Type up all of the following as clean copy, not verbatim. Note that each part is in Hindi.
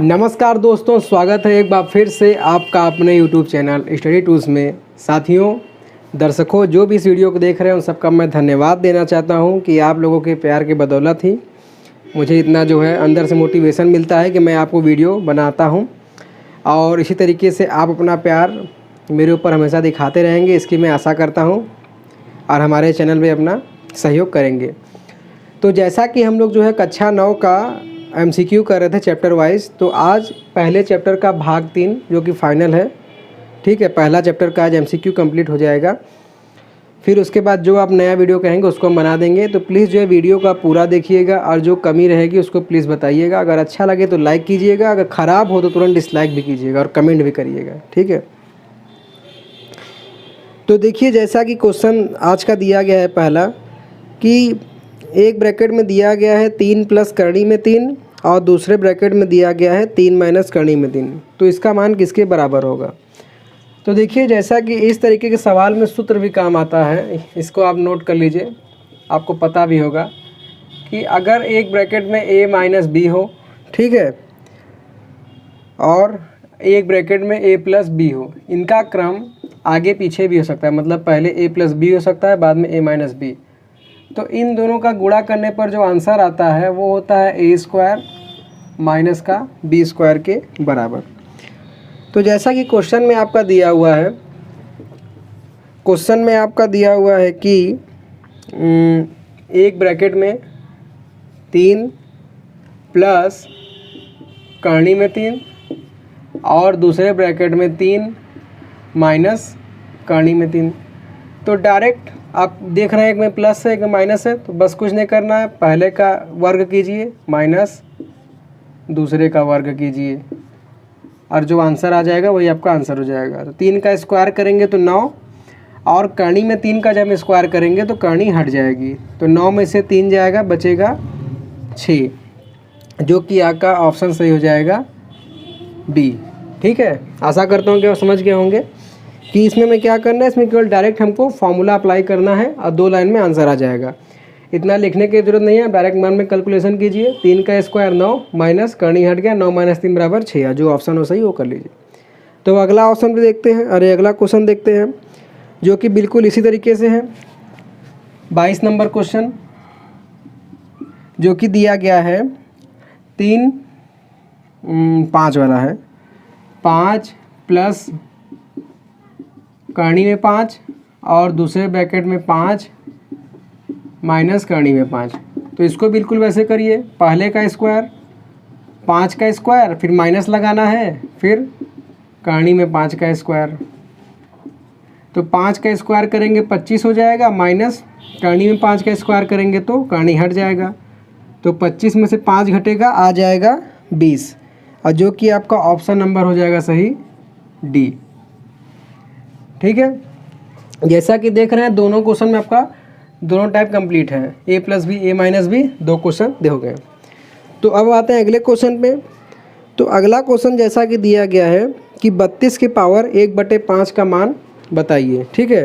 नमस्कार दोस्तों, स्वागत है एक बार फिर से आपका अपने YouTube चैनल स्टडी टूल्स में। साथियों, दर्शकों, जो भी इस वीडियो को देख रहे हैं उन सबका मैं धन्यवाद देना चाहता हूं कि आप लोगों के प्यार के बदौलत ही मुझे इतना जो है अंदर से मोटिवेशन मिलता है कि मैं आपको वीडियो बनाता हूं। और इसी तरीके से आप अपना प्यार मेरे ऊपर हमेशा दिखाते रहेंगे, इसकी मैं आशा करता हूँ, और हमारे चैनल में अपना सहयोग करेंगे। तो जैसा कि हम लोग जो है कक्षा 9 का MCQ कर रहे थे चैप्टर वाइज, तो आज पहले चैप्टर का भाग 3 जो कि फाइनल है, ठीक है। पहला चैप्टर का आज MCQ कंप्लीट हो जाएगा। फिर उसके बाद जो आप नया वीडियो कहेंगे उसको हम बना देंगे। तो प्लीज़ जो है वीडियो का पूरा देखिएगा और जो कमी रहेगी उसको प्लीज़ बताइएगा। अगर अच्छा लगे तो लाइक कीजिएगा, अगर ख़राब हो तो तुरंत डिसलाइक भी कीजिएगा और कमेंट भी करिएगा, ठीक है। तो देखिए, जैसा कि क्वेश्चन आज का दिया गया है पहला, कि एक ब्रैकेट में दिया गया है 3 प्लस करणी में 3 और दूसरे ब्रैकेट में दिया गया है 3 माइनस करणी में 3, तो इसका मान किसके बराबर होगा। तो देखिए, जैसा कि इस तरीके के सवाल में सूत्र भी काम आता है, इसको आप नोट कर लीजिए। आपको पता भी होगा कि अगर एक ब्रैकेट में a माइनस बी हो, ठीक है, और एक ब्रैकेट में a प्लस बी हो, इनका क्रम आगे पीछे भी हो सकता है। मतलब पहले a प्लस बी हो सकता है, बाद में a माइनस बी। तो इन दोनों का गुणा करने पर जो आंसर आता है वो होता है a स्क्वायर माइनस का b स्क्वायर के बराबर। तो जैसा कि क्वेश्चन में आपका दिया हुआ है, कि एक ब्रैकेट में 3 प्लस करणी में 3 और दूसरे ब्रैकेट में 3 माइनस करणी में 3। तो डायरेक्ट आप देख रहे हैं एक में प्लस है एक में माइनस है, तो बस कुछ नहीं करना है, पहले का वर्ग कीजिए माइनस दूसरे का वर्ग कीजिए और जो आंसर आ जाएगा वही आपका आंसर हो जाएगा। तो 3 का स्क्वायर करेंगे तो 9, और करणी में 3 का जब हम स्क्वायर करेंगे तो करणी हट जाएगी, तो 9 में से 3 जाएगा, बचेगा 6, जो कि आपका ऑप्शन सही हो जाएगा बी, ठीक है। आशा करता हूँ कि आप समझ गए होंगे कि इसमें मैं क्या करना है। इसमें केवल डायरेक्ट हमको फॉर्मूला अप्लाई करना है और 2 लाइन में आंसर आ जाएगा। इतना लिखने की जरूरत नहीं है, डायरेक्ट मन में कैलकुलेशन कीजिए। 3 का स्क्वायर 9 माइनस करणी हट गया, 9 माइनस 3 बराबर 6, जो ऑप्शन हो सही वो कर लीजिए। तो अगला ऑप्शन भी देखते हैं, अगला क्वेश्चन देखते हैं जो कि बिल्कुल इसी तरीके से है। 22 नंबर क्वेश्चन जो कि दिया गया है 3 5 वाला है। 5 प्लस करणी में 5 और दूसरे ब्रैकेट में 5 माइनस करणी में 5। तो इसको बिल्कुल वैसे करिए, पहले का स्क्वायर 5 का स्क्वायर, फिर माइनस लगाना है, फिर करणी में 5 का स्क्वायर। तो 5 का स्क्वायर करेंगे 25 हो जाएगा, माइनस करणी में 5 का स्क्वायर करेंगे तो करणी हट जाएगा, तो 25 में से 5 घटेगा, आ जाएगा 20, और जो कि आपका ऑप्शन नंबर हो जाएगा सही डी, ठीक है। जैसा कि देख रहे हैं दोनों क्वेश्चन में आपका दोनों टाइप कंप्लीट है, a plus B a minus B, 2 question हो गए। तो अब आते हैं अगले क्वेश्चन पे। तो अगला क्वेश्चन जैसा कि दिया गया है कि 32 के पावर 1/5 का मान बताइए, ठीक है।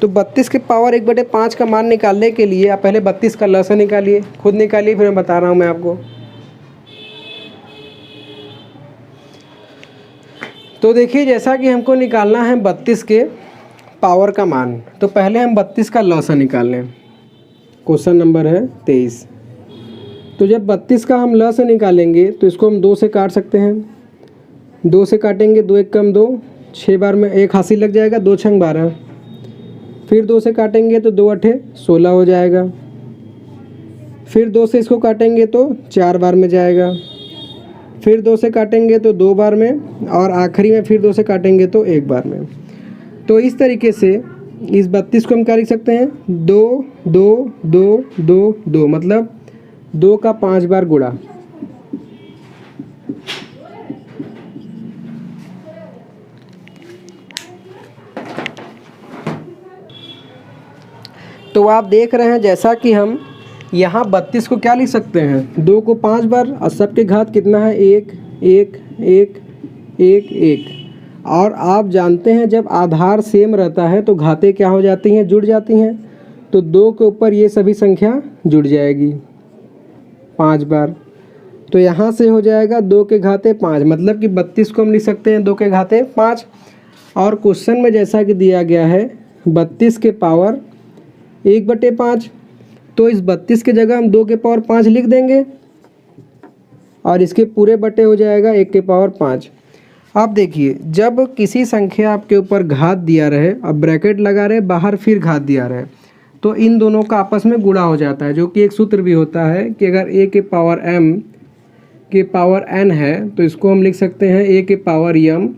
तो 32 के पावर 1/5 का मान निकालने के लिए आप पहले 32 का लसन निकालिए, खुद निकालिए, फिर मैं बता रहा हूँ मैं आपको। तो देखिए, जैसा कि हमको निकालना है 32 के पावर का मान, तो पहले हम 32 का लॉसन निकाल लें। क्वेश्चन नंबर है 23। तो जब 32 का हम लॉसन निकालेंगे तो इसको हम 2 से काट सकते हैं। 2 से काटेंगे, 2 1 कम 2, 6 बार में 1 हासिल लग जाएगा, 2 6 12। फिर 2 से काटेंगे तो 2 8 16 हो जाएगा। फिर 2 से इसको काटेंगे तो 4 बार में जाएगा। फिर 2 से काटेंगे तो 2 बार में, और आखिरी में फिर 2 से काटेंगे तो 1 बार में। तो इस तरीके से इस 32 को हम क्या लिख सकते हैं, 2 2 2 2 2, मतलब 2 का 5 बार गुणा। तो आप देख रहे हैं जैसा कि हम यहाँ 32 को क्या लिख सकते हैं, 2 को 5 बार, और सबके घात कितना है, 1 1 1 1 1। और आप जानते हैं जब आधार सेम रहता है तो घातें क्या हो जाती हैं, जुड़ जाती हैं। तो 2 के ऊपर ये सभी संख्या जुड़ जाएगी 5 बार। तो यहाँ से हो जाएगा 2 के घाते 5, मतलब कि 32 को हम लिख सकते हैं 2 के घाते 5। और क्वेश्चन में जैसा कि दिया गया है 32 के पावर 1/5, तो इस 32 की जगह हम 2 के पावर 5 लिख देंगे और इसके पूरे बटे हो जाएगा 1 के पावर 5। आप देखिए, जब किसी संख्या आपके ऊपर घात दिया रहे, अब ब्रैकेट लगा रहे, बाहर फिर घात दिया रहे, तो इन दोनों का आपस में गुणा हो जाता है, जो कि एक सूत्र भी होता है कि अगर a के पावर m के पावर n है तो इसको हम लिख सकते हैं a के पावर m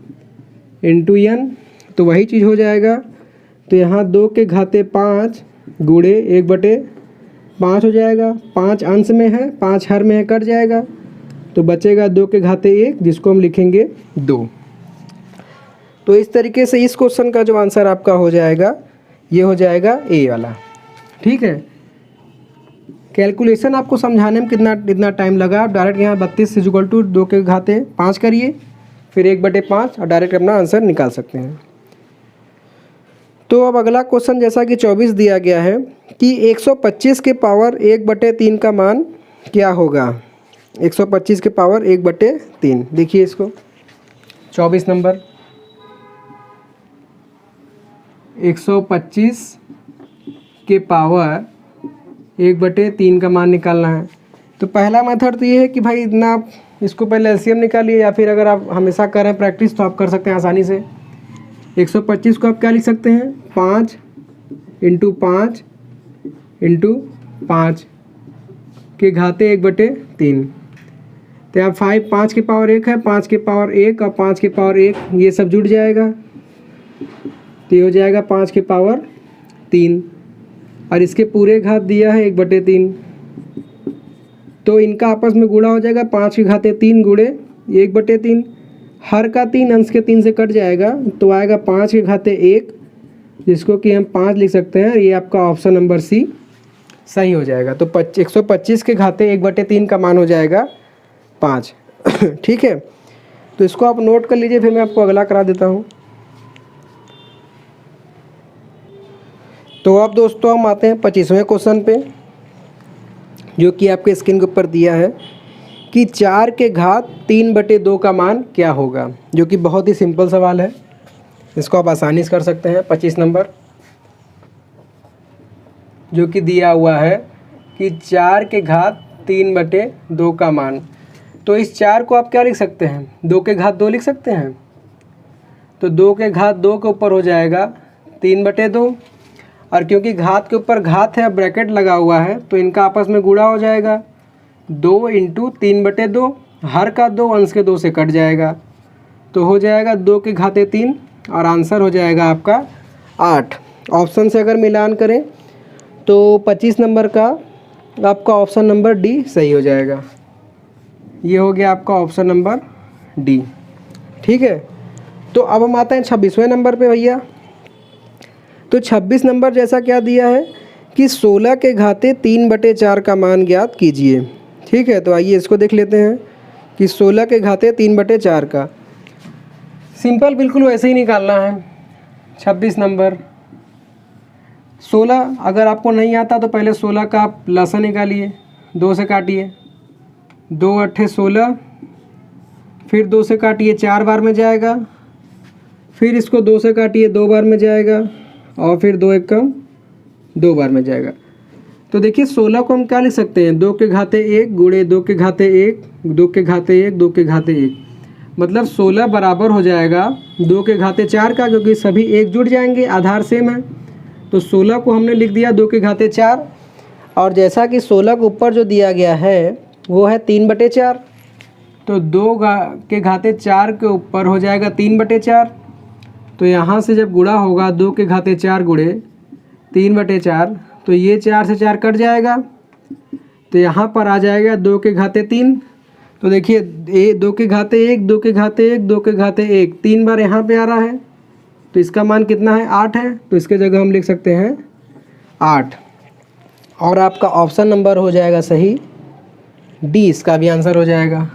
इंटू n, तो वही चीज़ हो जाएगा। तो यहाँ 2 के घाते 5 गुणे 1/5 हो जाएगा। 5 अंश में है, 5 हर में है, कट जाएगा, तो बचेगा 2 के घाते 1, जिसको हम लिखेंगे 2। तो इस तरीके से इस क्वेश्चन का जो आंसर आपका हो जाएगा ये हो जाएगा ए वाला। ठीक है, कैलकुलेशन आपको समझाने में कितना टाइम लगा, आप डायरेक्ट यहाँ 32 = 2 के घाते 5 करिए, फिर 1/5 और डायरेक्ट अपना आंसर निकाल सकते हैं। तो अब अगला क्वेश्चन जैसा कि 24 दिया गया है कि 125 के पावर 1/3 का मान क्या होगा। 125 के पावर 1/3, देखिए इसको 24 नंबर 125 के पावर 1/3 का मान निकालना है। तो पहला मेथड तो ये है कि भाई इतना आप इसको पहले एलसीएम निकालिए, या फिर अगर आप हमेशा करें प्रैक्टिस तो आप कर सकते हैं आसानी से। 125 को आप क्या लिख सकते हैं, 5 × 5 × 5 के घाते 1/3। तो यहाँ 5 के पावर 1 है, 5 के पावर 1 और 5 के पावर 1 ये सब जुड़ जाएगा, तो ये हो जाएगा 5 के पावर 3, और इसके पूरे घात दिया है 1/3, तो इनका आपस में गुणा हो जाएगा 5 के घाते 3 गुणे 1/3, हर का 3 अंश के 3 से कट जाएगा, तो आएगा 5 के घाते 1, जिसको कि हम 5 लिख सकते हैं। ये आपका ऑप्शन नंबर सी सही हो जाएगा। तो 125 के घाते 1/3 का मान हो जाएगा 5। ठीक है, तो इसको आप नोट कर लीजिए, फिर मैं आपको अगला करा देता हूँ। तो अब दोस्तों हम आते हैं 25वें क्वेश्चन पे, जो कि आपके स्क्रीन के ऊपर दिया है कि 4 के घात 3/2 का मान क्या होगा, जो कि बहुत ही सिंपल सवाल है, इसको आप आसानी से कर सकते हैं। 25 नंबर जो कि दिया हुआ है कि 4 के घात 3/2 का मान, तो इस 4 को आप क्या लिख सकते हैं, 2 के घात 2 लिख सकते हैं। तो 2 के घात 2 के ऊपर हो जाएगा 3/2, और क्योंकि घात के ऊपर घात है, ब्रैकेट लगा हुआ है, तो इनका आपस में गुणा हो जाएगा 2 × 3/2, हर का 2 अंश के 2 से कट जाएगा, तो हो जाएगा 2 के घाते 3, और आंसर हो जाएगा आपका 8। ऑप्शन से अगर मिलान करें तो 25 नंबर का आपका ऑप्शन नंबर डी सही हो जाएगा। ये हो गया आपका ऑप्शन नंबर डी। ठीक है, तो अब हम आते हैं 26वें नंबर पे भैया। तो 26 नंबर जैसा क्या दिया है कि 16 के घाते 3/4 का मान ज्ञात कीजिए। ठीक है, तो आइए इसको देख लेते हैं कि 16 के घाते 3/4 का सिंपल बिल्कुल वैसे ही निकालना है। 26 नंबर 16, अगर आपको नहीं आता तो पहले 16 का आप लसा निकालिए, 2 से काटिए, 2 × 8 = 16, फिर 2 से काटिए 4 बार में जाएगा, फिर इसको 2 से काटिए 2 बार में जाएगा, और फिर 2 × 1 = 2 बार में जाएगा। तो देखिए 16 को हम क्या लिख सकते हैं, 2 के घाते 1 गुणे 2 के घाते 1, 2 के घाते 1, 2 के घाते 1, मतलब 16 बराबर हो जाएगा 2 के घाते 4 का, क्योंकि सभी 1 जुड़ जाएंगे, आधार सेम है। तो 16 को हमने लिख दिया 2 के घाते 4, और जैसा कि 16 के ऊपर जो दिया गया है वो है 3/4, तो 2 के घाते 4 के ऊपर हो जाएगा 3/4। तो यहाँ से जब गुणा होगा 2 के घाते 4 गुणे 3/4, तो ये 4 से 4 कट जाएगा, तो यहाँ पर आ जाएगा 2 के घाते 3। तो देखिए 2 के घाते 1, 2 के घाते 1, 2 के घाते 1, 3 बार यहाँ पे आ रहा है, तो इसका मान कितना है, 8 है, तो इसके जगह हम लिख सकते हैं 8, और आपका ऑप्शन नंबर हो जाएगा सही डी, इसका भी आंसर हो जाएगा।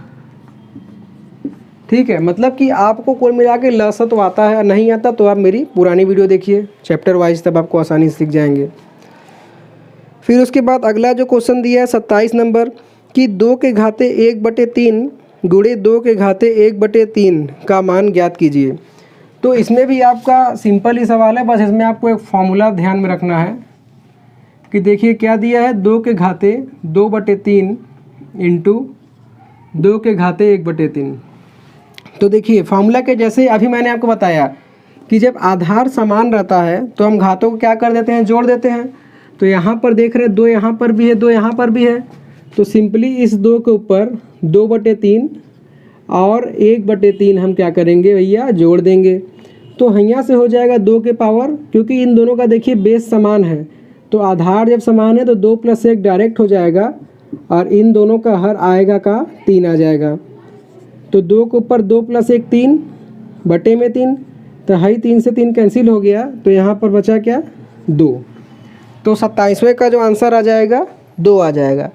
ठीक है, मतलब कि आपको कुल मिला के लसा तो आता है, नहीं आता तो आप मेरी पुरानी वीडियो देखिए चैप्टर वाइज, तब आपको आसानी से सीख जाएंगे। फिर उसके बाद अगला जो क्वेश्चन दिया है 27 नंबर कि 2 के घाते 1/3 गुणे 2 के घाते 1/3 का मान ज्ञात कीजिए। तो इसमें भी आपका सिंपल ही सवाल है, बस इसमें आपको एक फॉर्मूला ध्यान में रखना है कि देखिए क्या दिया है, 2 के घाते 2/3 इंटू 2 के घाते 1/3। तो देखिए फार्मूला के जैसे अभी मैंने आपको बताया कि जब आधार समान रहता है तो हम घातों को क्या कर देते हैं, जोड़ देते हैं। तो यहाँ पर देख रहे हैं 2 यहाँ पर भी है, 2 यहाँ पर भी है, तो सिंपली इस 2 के ऊपर 2/3 और 1/3 हम क्या करेंगे भैया, जोड़ देंगे। तो यहाँ से हो जाएगा 2 के पावर, क्योंकि इन दोनों का देखिए बेस समान है, तो आधार जब समान है तो 2 + 1 डायरेक्ट हो जाएगा और इन दोनों का हर आएगा का 3 आ जाएगा। तो 2 के ऊपर 2 + 1 3 बटे में 3, तो हाई 3 से 3 कैंसिल हो गया, तो यहाँ पर बचा क्या, 2। तो 27वें का जो आंसर आ जाएगा 2 आ जाएगा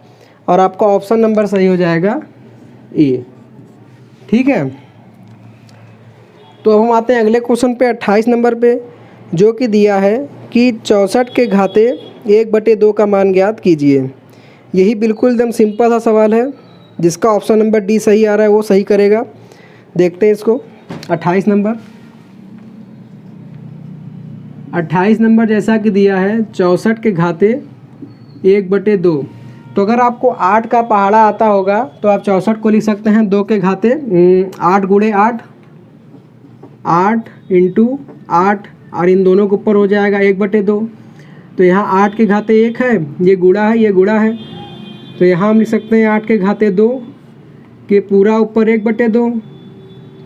और आपका ऑप्शन नंबर सही हो जाएगा ए। ठीक है, तो अब हम आते हैं अगले क्वेश्चन पे 28 नंबर पे, जो कि दिया है कि 64 के घाते 1/2 का मान ज्ञात कीजिए। यही बिल्कुल एकदम सिंपल सा सवाल है, जिसका ऑप्शन नंबर डी सही आ रहा है वो सही करेगा। देखते हैं इसको। 28 नंबर जैसा कि दिया है 64 के घाते 1/2। तो अगर आपको 8 का पहाड़ा आता होगा तो आप 64 को लिख सकते हैं 2 के घाते 8 गुणे 8, 8 इंटू 8 और इन दोनों के ऊपर हो जाएगा 1/2। तो यहाँ 8 के घाते 1 है, ये गुणा है, ये गुणा है, तो यहाँ हम लिख सकते हैं 8 के घाते 2 के पूरा ऊपर 1/2।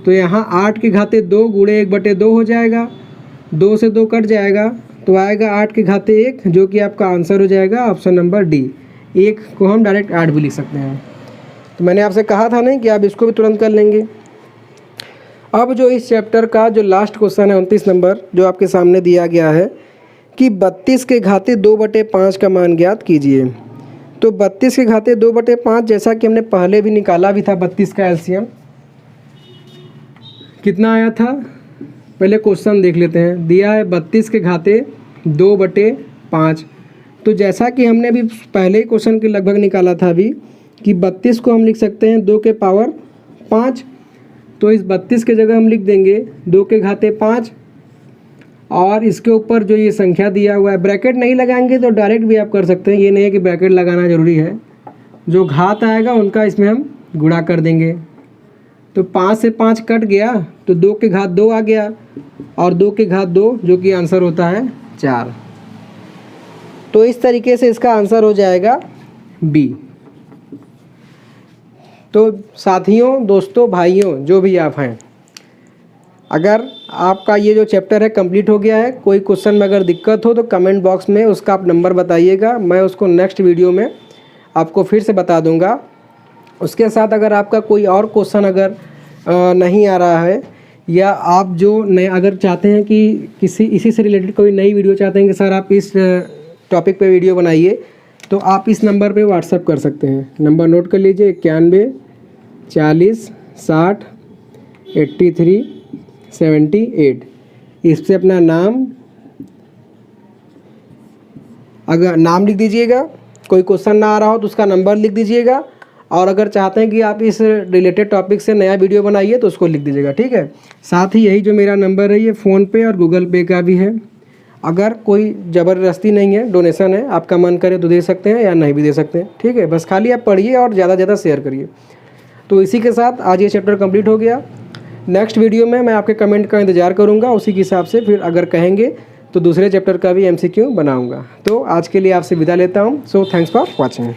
तो यहाँ 8 के घाते 2 गुणे 1/2 हो जाएगा, 2 से 2 कट जाएगा, तो आएगा 8 के घाते 1, जो कि आपका आंसर हो जाएगा ऑप्शन नंबर डी। 1 को हम डायरेक्ट 8 भी लिख सकते हैं। तो मैंने आपसे कहा था नहीं कि आप इसको भी तुरंत कर लेंगे। अब जो इस चैप्टर का जो लास्ट क्वेश्चन है 29 नंबर, जो आपके सामने दिया गया है कि 32 के घाते 2/5 का मान ज्ञात कीजिए। तो 32 के घाते 2/5 जैसा कि हमने पहले भी निकाला भी था, 32 का एलसीएम कितना आया था, पहले क्वेश्चन देख लेते हैं। दिया है 32 के घाते 2/5। तो जैसा कि हमने अभी पहले ही क्वेश्चन के लगभग निकाला था अभी कि 32 को हम लिख सकते हैं 2 के पावर 5। तो इस 32 के जगह हम लिख देंगे 2 के घाते 5 और इसके ऊपर जो ये संख्या दिया हुआ है, ब्रैकेट नहीं लगाएंगे तो डायरेक्ट भी आप कर सकते हैं, ये नहीं है कि ब्रैकेट लगाना ज़रूरी है। जो घात आएगा उनका इसमें हम गुणा कर देंगे। तो 5 से 5 कट गया, तो 2 के घात 2 आ गया और 2 के घात 2, जो कि आंसर होता है 4। तो इस तरीके से इसका आंसर हो जाएगा बी। तो साथियों, दोस्तों, भाइयों, जो भी आप हैं, अगर आपका ये जो चैप्टर है कंप्लीट हो गया है, कोई क्वेश्चन में अगर दिक्कत हो तो कमेंट बॉक्स में उसका आप नंबर बताइएगा, मैं उसको नेक्स्ट वीडियो में आपको फिर से बता दूंगा। उसके साथ अगर आपका कोई और क्वेश्चन अगर नहीं आ रहा है, या आप जो नए अगर चाहते हैं कि किसी इसी से रिलेटेड कोई नई वीडियो चाहते हैं कि सर आप इस टॉपिक पे वीडियो बनाइए, तो आप इस नंबर पे व्हाट्सअप कर सकते हैं। नंबर नोट कर लीजिए 91 40 60 83 78। इस पर अपना नाम अगर नाम लिख दीजिएगा, कोई क्वेश्चन ना आ रहा हो तो उसका नंबर लिख दीजिएगा, और अगर चाहते हैं कि आप इस रिलेटेड टॉपिक से नया वीडियो बनाइए तो उसको लिख दीजिएगा। ठीक है, साथ ही यही जो मेरा नंबर है ये फ़ोनपे और गूगल पे का भी है। अगर कोई ज़बरदस्ती नहीं है, डोनेशन है, आपका मन करे तो दे सकते हैं या नहीं भी दे सकते हैं। ठीक है, बस खाली आप पढ़िए और ज़्यादा से ज़्यादा शेयर करिए। तो इसी के साथ आज ये चैप्टर कंप्लीट हो गया। नेक्स्ट वीडियो में मैं आपके कमेंट का इंतज़ार करूँगा, उसी के हिसाब से फिर अगर कहेंगे तो दूसरे चैप्टर का भी MCQ बनाऊँगा। तो आज के लिए आपसे विदा लेता हूँ। So thanks for watching.